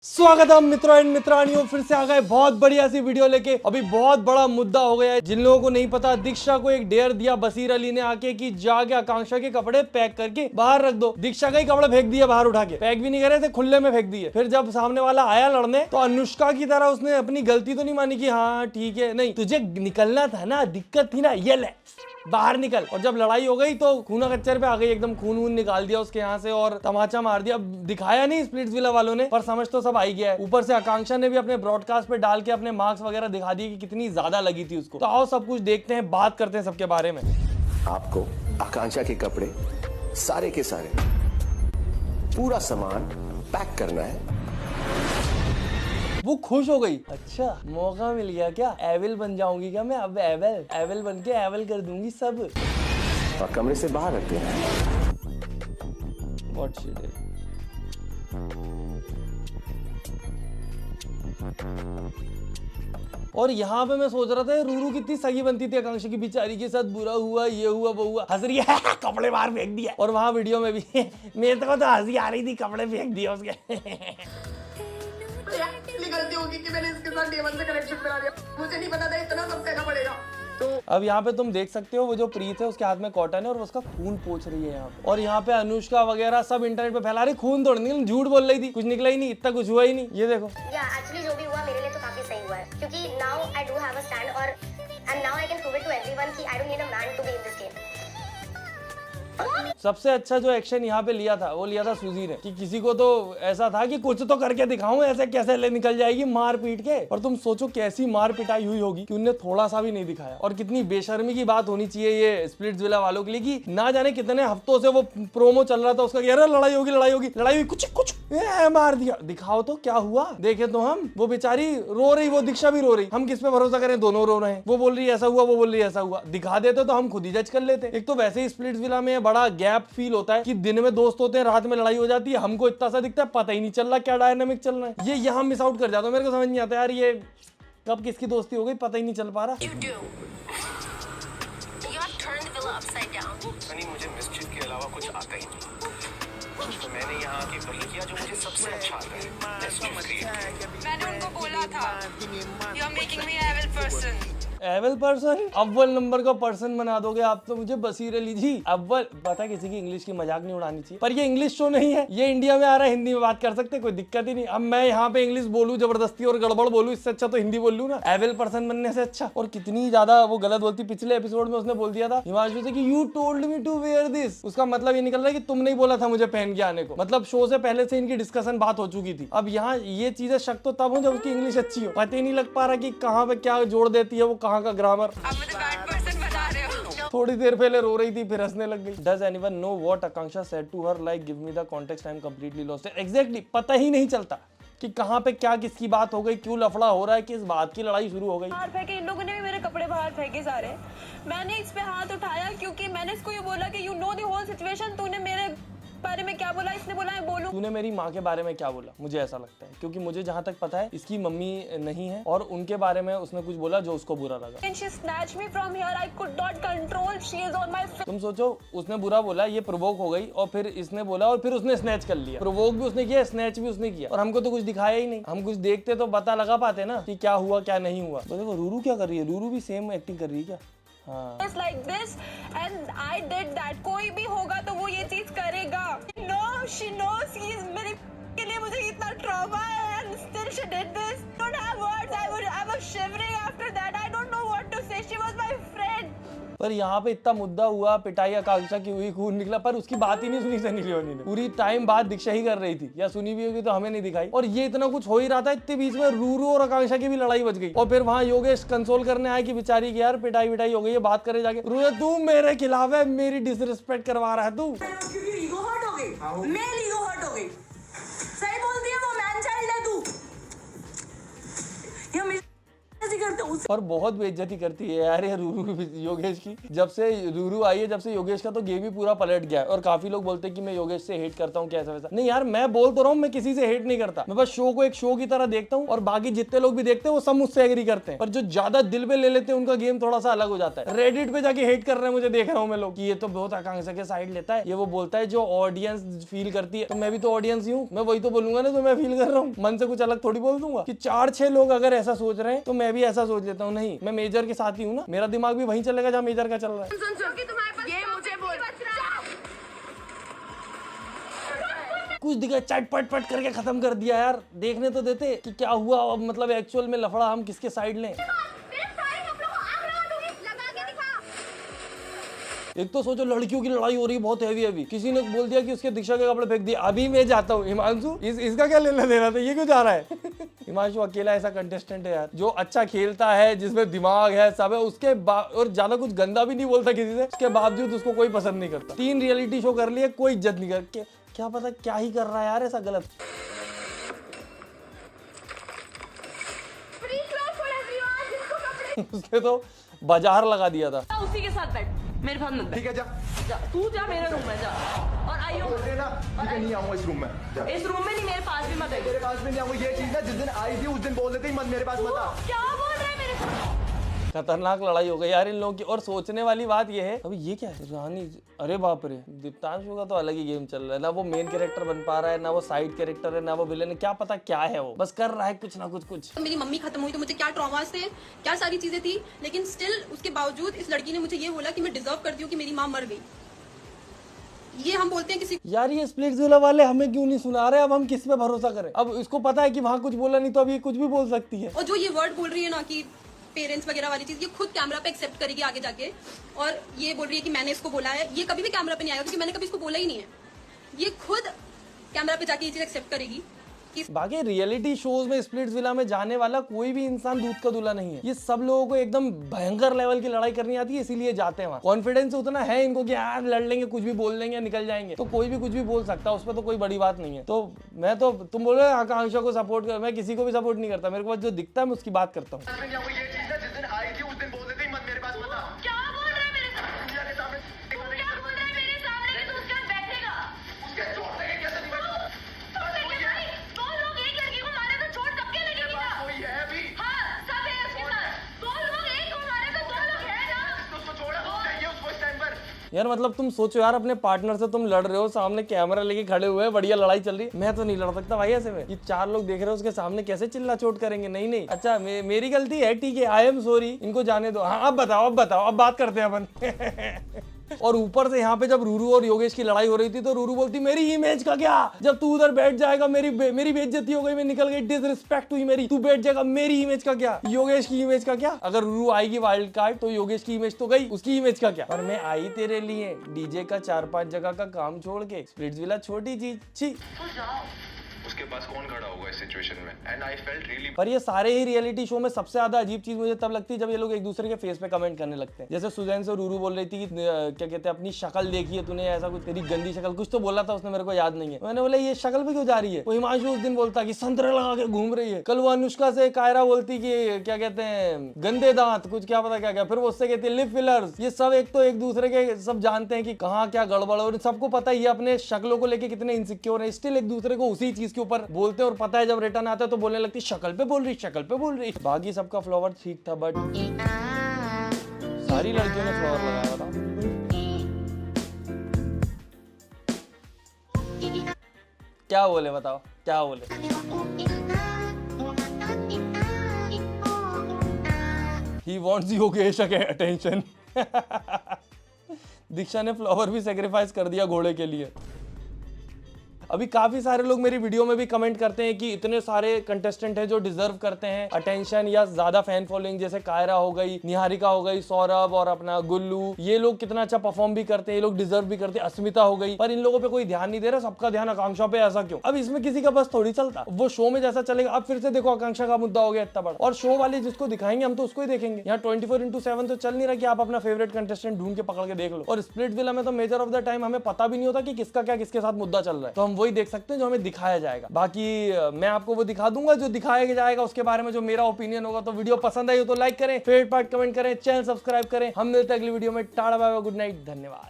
स्वागत है मित्रों एंड मित्रानियों, फिर से आ गए बहुत बढ़िया सी वीडियो लेके। अभी बहुत बड़ा मुद्दा हो गया है। जिन लोगों को नहीं पता, दीक्षा को एक डेयर दिया बसीर अली ने आके कि जाके आकांक्षा के कपड़े पैक करके बाहर रख दो। दीक्षा का ही कपड़े फेंक दिया बाहर उठा के, पैक भी नहीं करे थे, खुले में फेंक दिए। फिर जब सामने वाला आया लड़ने तो अनुष्का की तरह उसने अपनी गलती तो नहीं मानी कि हाँ ठीक है, नहीं तुझे निकलना था ना, दिक्कत थी ना, ये ले बाहर निकल। और जब लड़ाई हो गई तो खूना कच्चर पे आ गई, एकदम खून वून निकाल दिया उसके यहाँ से और तमाचा मार दिया। अब दिखाया नहीं स्प्लिट्सविला वालों ने, पर समझ तो सब आई गया है। ऊपर से आकांक्षा ने भी अपने ब्रॉडकास्ट पे डाल के अपने मार्क्स वगैरह दिखा दिए कि कितनी ज्यादा लगी थी उसको। तो आओ सब कुछ देखते हैं, बात करते हैं सबके बारे में। आपको आकांक्षा के कपड़े सारे के सारे पूरा सामान पैक करना है। वो खुश हो गई, अच्छा मौका मिल गया क्या, एविल बन जाऊंगी क्या मैं अब, एविल बन के एविल कर दूंगी सब। और कमरे से बाहर रखते हैं। What she did. और यहाँ पे मैं सोच रहा था रूरू कितनी सही बनती थी आकांक्षा की, बेचारी के साथ बुरा हुआ, ये हुआ वो हुआ, हंस रही है कपड़े बाहर फेंक दिया। और वहाँ वीडियो में भी मेरे को तो हंसी आ रही थी, कपड़े फेंक दिया उसके। गलती होगी कि मैंने इसके साथ डे वन से कनेक्शन बना लिया, मुझे नहीं पता था इतना सब देना पड़ेगा। तो अब यहाँ पे तुम देख सकते हो वो जो प्रीत है उसके हाथ में कॉटन है और उसका खून पोंछ रही है यहाँ पे। और यहाँ पे अनुष्का वगैरह सब इंटरनेट पे फैला रही, खून तोड़ नहीं, झूठ बोल रही थी, कुछ निकला ही नहीं, इतना कुछ हुआ ही नहीं। ये देखो एक्चुअली जो भी हुआ मेरे लिए तो काफी सही हुआ है, क्योंकि now I do have a stand और and now I can prove it to everyone कि I don't need a man to be in this game. सबसे अच्छा जो एक्शन यहाँ पे लिया था वो लिया था सुजी ने, कि किसी को तो ऐसा था कि कुछ तो करके दिखाऊं, ऐसे कैसे ले निकल जाएगी मार पीट के। और तुम सोचो कैसी मार पिटाई हुई होगी कि उन्हें थोड़ा सा भी नहीं दिखाया। और कितनी बेशर्मी की बात होनी चाहिए ये स्प्लिट्सविला वालों के लिए कि ना जाने कितने हफ्तों से वो प्रोमो चल रहा था उसका, यार लड़ाई होगी लड़ाई होगी लड़ाई हुई, कुछ कुछ मार दिया, दिखाओ तो क्या हुआ। देखे तो हम, वो बेचारी रो रही, वो दीक्षा भी रो रही, हम किस पे भरोसा करें, दोनों रो रहे हैं। वो बोल रही है ऐसा हुआ, वो बोल रही है ऐसा हुआ, दिखा देते तो हम खुद ही जज कर लेते। एक तो वैसे ही स्प्लिट्सविला में बड़ा गैप फील होता है कि दिन में दोस्त होते हैं, रात में लड़ाई हो जाती है, हमको इतना सा दिखता है, पता ही नहीं चल रहा क्या डायनामिक चल रहा है। ये यहाँ मिस आउट कर जाता हूं, मेरे को समझ नहीं आता यार ये कब किसकी दोस्ती हो गई, पता ही नहीं चल पा रहा। मुझे मिस्चिफ के अलावा कुछ आता ही नहीं, तो मैंने यहाँ आके वही किया जो मुझे सबसे अच्छा आता है, मिस्चिफ क्रिएट। मैंने उनको बोला था you are making me evil person. Evil person, अव्वल नंबर का पर्सन बना दोगे आप तो मुझे बसीर अली जी। अव्वल, पता किसी की इंग्लिश की मजाक नहीं उड़ानी चाहिए, पर ये इंग्लिश शो नहीं है, ये इंडिया में आ रहा है, हिंदी में बात कर सकते, कोई दिक्कत ही नहीं। अब मैं यहाँ पे इंग्लिश बोलूं जबरदस्ती और गड़बड़ बोलूं, इससे अच्छा तो हिंदी बोल लूं ना, एवल पर्सन बनने से अच्छा। और कितनी ज्यादा वो गलत बोलती, पिछले एपिसोड में उसने बोल दिया था हिमांशु से कि you told me to wear this, उसका मतलब ये निकल रहा है कि तुम नहीं बोला था मुझे पहन के आने को, मतलब शो से पहले से इनकी डिस्कशन बात हो चुकी थी। अब यहाँ ये चीजें शक तो तब हो जब उसकी इंग्लिश अच्छी हो, पता ही नहीं लग पा रहा कि कहाँ पे क्या जोड़ देती है वो, कहाँ का ग्रामर। आप मुझे बैड पर्सन बता रहे हो। थोड़ी देर पहले रो रही थी फिर हंसने लग गई। Does anyone know what Akanksha said to her? Like, give me the context. I'm completely lost. Exactly, पता ही नहीं चलता कि कहाँ पे क्या किसकी बात हो गई, क्यों लफड़ा हो रहा है, किस बात की लड़ाई शुरू हो गई। बाहर फेंके, इन लोगों ने भी मेरे कपड़े बाहर फेंके सारे। मैंने इस पे हाथ उठाया क्योंकि मैंने इसको ये बोला कि you know the whole situation, तूने मेरे बारे में क्या बोला, इसने बोला है बोलूं। तूने मेरी माँ के बारे में क्या बोला, मुझे ऐसा लगता है, क्योंकि मुझे जहाँ तक पता है इसकी मम्मी नहीं है और उनके बारे में उसने कुछ बोला जो उसको बुरा लगा। And she snatched me from here. I could not control. She is on my face. तुम सोचो, उसने बुरा बोला, ये प्रोवोक हो गई और फिर इसने बोला और फिर उसने स्नैच कर लिया। प्रोवोक भी उसने किया, स्नैच भी उसने किया, और हमको तो कुछ दिखाया ही नहीं। हम कुछ देखते तो पता लगा पाते ना कि क्या हुआ क्या नहीं हुआ। तो देखो रूरू क्या कर रही है, रूरू भी सेम एक्टिंग कर रही है क्या? हाँ। Just like this, and I did that. कोई भी होगा तो वो ये चीज करेगा। No, she knows he is मेरे के लिए मुझे इतना trauma है, and still she did this. Don't have words. I was shivering after that. I don't know what to say. She was my friend. पर यहाँ पे इतना मुद्दा हुआ, पिटाई आकांक्षा की हुई, खून निकला, पर उसकी बात ही नहीं सुनी सनी लियोनी ने। पूरी टाइम बात दीक्षा ही कर रही थी, या सुनी भी होगी तो हमें नहीं दिखाई। और ये इतना कुछ हो ही रहा था, इतने बीच में रूरू और आकांक्षा की भी लड़ाई बच गई। और फिर वहाँ योगेश कंसोल करने आए कि बेचारी की यार पिटाई विटाई हो गई है, बात करे जाके। रूरू, तू मेरे खिलाफ है, मेरी डिसरिस्पेक्ट करवा रहा है तू। ईगो हर्ट हो गई, मेल ईगो हर्ट हो गई। सही बोलती है वो, मैन चाइल्ड है तू। ये करते और बहुत बेइज्जती करती है यार ये रूरू योगेश की। जब से रूरू आई है, जब से योगेश का तो गेम ही पूरा पलट गया है। और काफी लोग बोलते हैं कि मैं योगेश से हेट करता हूँ, कैसा वैसा। नहीं यार, मैं बोल तो रहा हूँ, मैं किसी से हेट नहीं करता। मैं बस शो को एक शो की तरह देखता हूँ और बाकी जितने लोग भी देखते हैं वो सब मुझसे एग्री करते हैं। पर जो ज्यादा दिल पे ले लेते हैं उनका गेम थोड़ा सा अलग हो जाता है। रेडिट पे जाके हेट कर रहे हैं, मुझे देख रहा हूँ मैं लोग कि ये तो बहुत आकांक्षा के साइड लेता है, ये वो बोलता है जो ऑडियंस फील करती है। तो मैं भी तो ऑडियंस ही हूँ, मैं वही तो बोलूंगा ना जो मैं फील कर रहा हूँ। मन से कुछ अलग थोड़ी बोल दूंगा कि 4-6 लोग अगर ऐसा सोच रहे हैं तो मैं भी ऐसा सोच लेता हूँ। नहीं, मैं मेजर के साथ ही हूँ ना, मेरा दिमाग भी वहीं चलेगा जहाँ मेजर का चल रहा है। ये मुझे बोल कुछ दिखा चट पट पट करके खत्म कर दिया यार, देखने तो देते कि क्या हुआ। मतलब एक्चुअल में लफड़ा हम किसके साइड लें। एक तो सोचो लड़कियों की लड़ाई हो रही है बहुत हैवी। किसी ने बोल दिया कि उसके दीक्षा के कपड़े फेंक दिए। अभी मैं जाता हूँ हिमांशु, इसका क्या लेना देना था, ये क्यों जा रहा है? हिमांशु अकेला ऐसा कंटेस्टेंट है यार जो अच्छा खेलता है, जिसमें दिमाग है, सब है, उसके और ज्यादा कुछ गंदा भी नहीं बोलता किसी से, उसके बावजूद उसको कोई पसंद नहीं करता। 3 रियलिटी शो कर लिए, कोई इज्जत नहीं कर। क्या पता क्या ही कर रहा है यार ऐसा गलत। उसने तो बाजार लगा दिया था। उसी के साथ बैठ, मेरे साथ मत बैठ। ठीक है जा तू जा मेरे रूम में जा और आइयो। बोल रहे ना ठीक है, नहीं आऊंगा इस रूम में। जा। इस रूम में नहीं, मेरे पास भी मत आइयो। तेरे पास में नहीं आऊंगा। ये चीज ना जिस दिन आई थी उस दिन बोल देते ही मत मेरे पास मत आ। क्या बोल रहा है मेरे साथ? खतरनाक लड़ाई हो गई यार इन लोगों की। और सोचने वाली बात ये है, अभी ये क्या है रानी, अरे बाप रे, दीप्तांशु का तो अलग ही गेम चल रहा है। ना वो मेन कैरेक्टर बन पा रहा है, ना वो साइड कैरेक्टर है, ना वो विलेन है। क्या पता क्या है, वो बस कर रहा है कुछ ना कुछ। मेरी मम्मी खत्म हुई तो मुझे क्या ट्रॉमास थे, क्या सारी चीजें थी, लेकिन स्टिल उसके बावजूद इस लड़की ने मुझे ये बोला कि मैं डिजर्व करती हूँ कि मेरी माँ मर गई। ये हम बोलते हैं किसी यार ये स्प्लिट्सविला वाले हमें क्यों नहीं सुना रहे? अब हम किस पे भरोसा करें? अब इसको पता है कि वहां कुछ बोला नहीं तो अब ये कुछ भी बोल सकती है। और जो ये वर्ड बोल रही है ना कि पेरेंट्स वगैरह वाली चीज, ये खुद कैमरा पे एक्सेप्ट करेगी आगे जाके। और ये बोल रही है कि मैंने इसको बोला है, ये कभी भी कैमरा पे नहीं आएगा क्योंकि मैंने कभी इसको बोला ही नहीं है। ये खुद कैमरा पे जाके ये चीज एक्सेप्ट करेगी। बाकी रियलिटी शोज में स्प्लिट्सविला में जाने वाला कोई भी इंसान दूध का दूल्हा नहीं है। ये सब लोगों को एकदम भयंकर लेवल की लड़ाई करनी आती है, इसीलिए जाते हैं वहाँ। कॉन्फिडेंस उतना है इनको कि यार लड़ लेंगे, कुछ भी बोल लेंगे, निकल जाएंगे। तो कोई भी कुछ भी बोल सकता है, उस पर तो कोई बड़ी बात नहीं है। तो मैं तो, तुम बोल रहे हो आकांक्षा को सपोर्ट कर, मैं किसी को भी सपोर्ट नहीं करता। मेरे को जो दिखता है मैं उसकी बात करता हूँ। ये चीज ना जिस दिन आई थी उस दिन बोल देते ही मत मेरे पास मत आ। क्या बोल रहा है मेरे साथ? दुनिया के सामने तू क्या बोल रहा है मेरे सामने कि तू उसके साथ बैठेगा? उसके छोड़ देंगे कैसे नहीं बैठो। तो देखिए भाई, 2 लोग एक लड़की को मारे तो चोट सबके लगेगी ना। कोई है अभी हाँ, सब है उसके साथ। 2 लोग एक को मारे तो 2 लोग है ना। उसको छोड़ा चाहिए उसको इस टाइम पर। यार मतलब तुम सोचो यार, अपने पार्टनर से तुम लड़ रहे हो, सामने कैमरा लेके खड़े हुए हैं, बढ़िया लड़ाई चल रही है। मैं तो नहीं लड़ सकता भाई ऐसे में। ये 4 लोग देख रहे हो उसके सामने, कैसे चिल्ला चोट करेंगे? नहीं अच्छा मेरी गलती है, ठीक है, आई एम सॉरी, इनको जाने दो। हाँ अब बताओ अब बात करते हैं अपन। और ऊपर से यहाँ पे जब रूरू और योगेश की लड़ाई हो रही थी तो रूरू बोलती मेरी इमेज का क्या, जब तू उधर बैठ जाएगा मेरी बेइज्जती हो गई, मैं निकल गई, डिसरिस्पेक्ट हुई मेरी, तू बैठ जाएगा, मेरी इमेज का क्या, योगेश की इमेज का क्या? अगर रूरू आएगी वाइल्ड कार्ड तो योगेश की इमेज तो गई, उसकी इमेज का क्या? पर मैं आई तेरे लिए डीजे का 4-5 जगह का काम छोड़ के, स्प्लिट्सविला छोटी चीज छी। उसके पास कौन खड़ा होगा इस सिचुएशन में? And I felt really. पर ये सारे ही रियलिटी शो में सबसे ज्यादा अजीब चीज मुझे तब लगती है जब ये लोग एक दूसरे के फेस पे कमेंट करने लगते हैं। जैसे सुजैन से रूरू बोल रही थी कि क्या कहते हैं, अपनी शक्ल देखी है तूने, ऐसा कुछ, तेरी गंदी शक्ल, कुछ तो बोला था उसने, मेरे को याद नहीं है। मैंने बोला ये शक्ल पे क्यों जा रही है? वो हिमांशु उस दिन बोलता कि संतरे लगा के घूम रही है। कल वो अनुष्का से कायरा बोलती कि क्या कहते हैं, गंदे दांत, कुछ क्या पता क्या क्या। फिर वो उससे कहती है लिप फिलर्स। ये सब एक तो एक दूसरे के सब जानते हैं कि कहाँ क्या गड़बड़ है, और सबको पता है ये अपने शक्लों को लेके कितने इनसिक्योर है, स्टिल एक दूसरे को उसी चीज के ऊपर बोलते हैं। और पता है जब रिटर्न आता है तो बोलने लगती शक्ल पे बोल रही। बाकी सबका फ्लावर ठीक था, बट सारी लड़कियों ने फ्लावर लगाया था। क्या बोले बताओ, क्या बोले? He wants Yogesh attention। दीक्षा ने फ्लावर भी सेक्रीफाइस कर दिया घोड़े के लिए। अभी काफी सारे लोग मेरी वीडियो में भी कमेंट करते हैं कि इतने सारे कंटेस्टेंट हैं जो डिजर्व करते हैं अटेंशन या ज्यादा फैन फॉलोइंग, जैसे कायरा हो गई, निहारिका हो गई, सौरभ और अपना गुल्लू, ये लोग कितना अच्छा परफॉर्म भी करते हैं, ये लोग डिजर्व भी करते हैं, अस्मिता हो गई। पर इन लोगों पे कोई ध्यान नहीं दे रहा, सबका ध्यान आकांक्षा पे। ऐसा क्यों? अब इसमें किसी का बस थोड़ी चलता, वो शो में जैसा चलेगा। अब फिर से देखो आकांक्षा का मुद्दा हो गया इतना बड़ा, और शो वाले जिसको दिखाएंगे हम तो उसको ही देखेंगे। यहाँ 24/7 तो चल नहीं रहा कि आप अपना फेवरेट कंटेस्टेंट ढूंढ के पकड़ के देख लो। और स्प्लिट्सविला में तो मेजर ऑफ द टाइम हमें पता भी नहीं होता कि किसका क्या किसके साथ मुद्दा चल रहा है, तो हम वही देख सकते हैं जो हमें दिखाया जाएगा। बाकी मैं आपको वो दिखा दूंगा जो दिखाया जाएगा, उसके बारे में जो मेरा ओपिनियन होगा। तो वीडियो पसंद आई हो तो लाइक करें, फेवरेट पार्ट कमेंट करें, चैनल सब्सक्राइब करें। हम मिलते हैं अगली वीडियो में। Tata bye bye, good night, धन्यवाद।